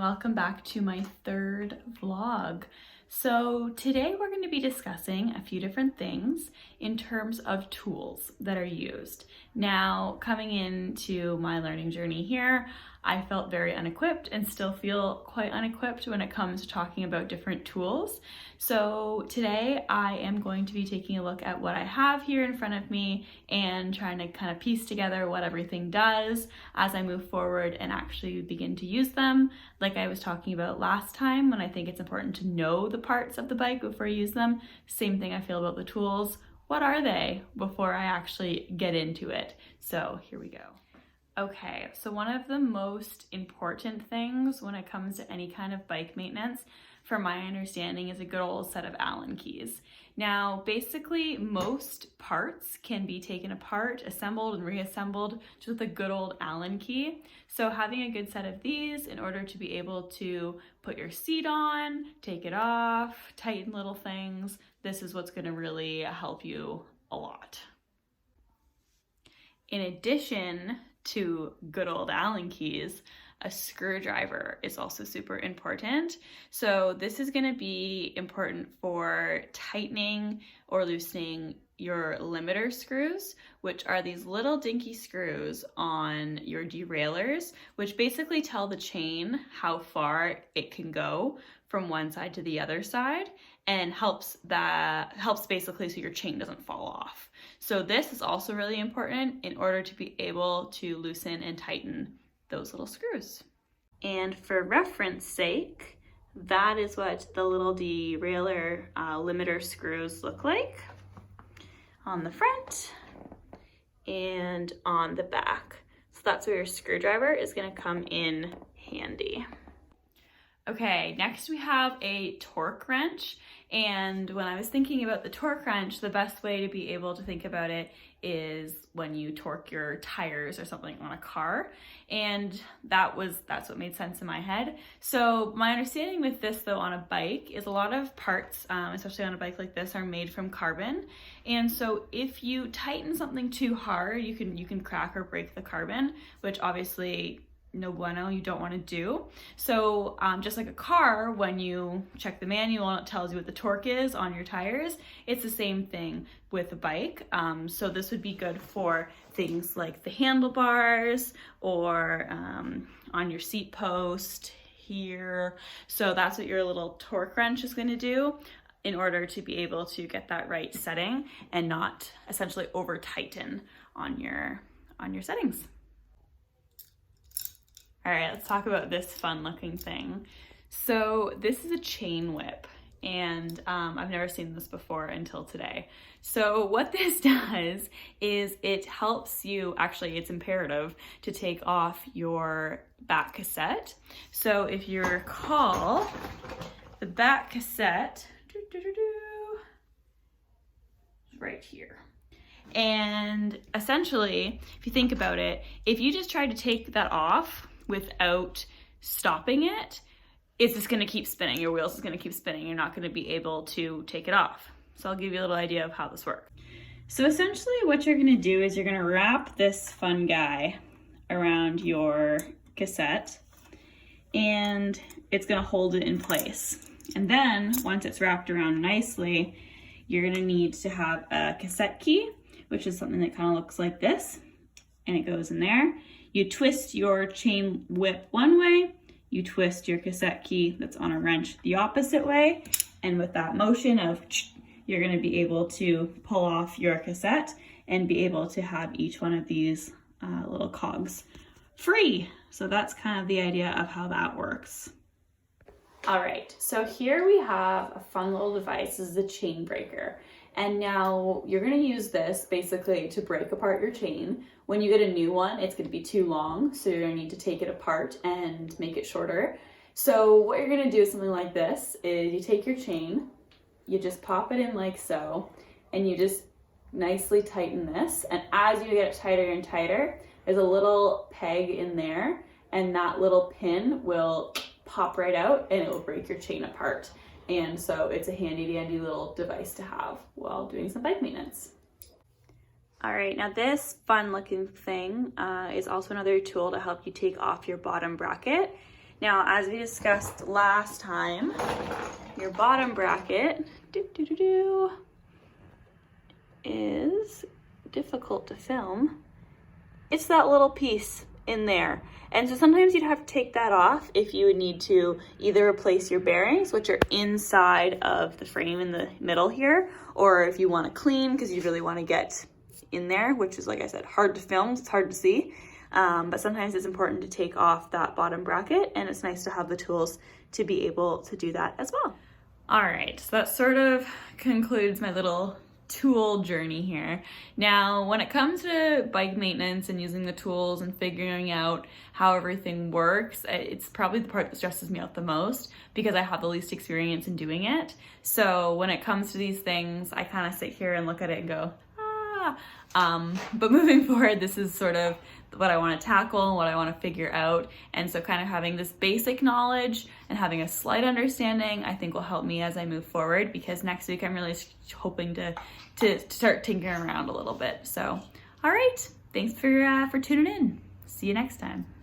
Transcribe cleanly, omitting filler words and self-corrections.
welcome back to my third vlog. So today we're going to be discussing a few different things in terms of tools that are used. Now, coming into my learning journey here, I felt very unequipped and still feel quite unequipped when it comes to talking about different tools. So today I am going to be taking a look at what I have here in front of me and trying to kind of piece together what everything does as I move forward and actually begin to use them. Like I was talking about last time, when I think it's important to know the parts of the bike before you use them. Same thing I feel about the tools. What are they before I actually get into it? So here we go. Okay, so one of the most important things when it comes to any kind of bike maintenance, from my understanding, is a good old set of Allen keys. Now, basically, most parts can be taken apart, assembled, and reassembled just with a good old Allen key. So having a good set of these in order to be able to put your seat on, take it off, tighten little things, this is what's going to really help you a lot. In addition to good old Allen keys, a screwdriver is also super important. So this is going to be important for tightening or loosening your limiter screws, which are these little dinky screws on your derailleurs, which basically tell the chain how far it can go from one side to the other side, and helps basically so your chain doesn't fall off. So this is also really important in order to be able to loosen and tighten those little screws. And for reference sake, that is what the little derailleur limiter screws look like on the front and on the back. So that's where your screwdriver is going to come in handy. Okay, next we have a torque wrench. And when I was thinking about the torque wrench, the best way to be able to think about it is when you torque your tires or something on a car. And that's what made sense in my head. So my understanding with this though on a bike is a lot of parts, especially on a bike like this, are made from carbon. And so if you tighten something too hard, you can crack or break the carbon, which obviously no bueno, you don't want to do. So just like a car, when you check the manual and it tells you what the torque is on your tires, it's the same thing with a bike. So this would be good for things like the handlebars or on your seat post here. So that's what your little torque wrench is going to do in order to be able to get that right setting and not essentially over tighten on your settings. All right, let's talk about this fun looking thing. So this is a chain whip, and I've never seen this before until today. So what this does is it helps you, actually it's imperative to take off your back cassette. So if you recall, the back cassette is right here. And essentially, if you think about it, if you just tried to take that off without stopping it, it's just going to keep spinning. Your wheels is going to keep spinning. You're not going to be able to take it off. So I'll give you a little idea of how this works. So essentially what you're going to do is you're going to wrap this fun guy around your cassette, and it's going to hold it in place. And then once it's wrapped around nicely, you're going to need to have a cassette key, which is something that kind of looks like this, and it goes in there. You twist your chain whip one way, you twist your cassette key that's on a wrench the opposite way, and with that motion of you're going to be able to pull off your cassette and be able to have each one of these little cogs free. So that's kind of the idea of how that works. All right, so here we have a fun little device. This is a chain breaker. And now you're going to use this basically to break apart your chain. When you get a new one, it's going to be too long, so you're going to need to take it apart and make it shorter. So what you're going to do is something like this, is you take your chain, you just pop it in like so, and you just nicely tighten this. And as you get it tighter and tighter, there's a little peg in there, and that little pin will pop right out and it will break your chain apart. And so it's a handy dandy little device to have while doing some bike maintenance. All right, now this fun looking thing is also another tool to help you take off your bottom bracket. Now, as we discussed last time, your bottom bracket is difficult to film. It's that little piece in there. And so sometimes you'd have to take that off if you would need to either replace your bearings, which are inside of the frame in the middle here, or if you want to clean because you really want to get in there, which is, like I said, hard to film, it's hard to see. But sometimes it's important to take off that bottom bracket, and it's nice to have the tools to be able to do that as well. All right, so that sort of concludes my little tool journey here. Now, when it comes to bike maintenance and using the tools and figuring out how everything works, it's probably the part that stresses me out the most because I have the least experience in doing it. So when it comes to these things, I kind of sit here and look at it and go, but moving forward, this is sort of what I want to tackle, what I want to figure out. And so kind of having this basic knowledge and having a slight understanding, I think will help me as I move forward, because next week I'm really hoping to start tinkering around a little bit. So, all right, thanks for tuning in. See you next time.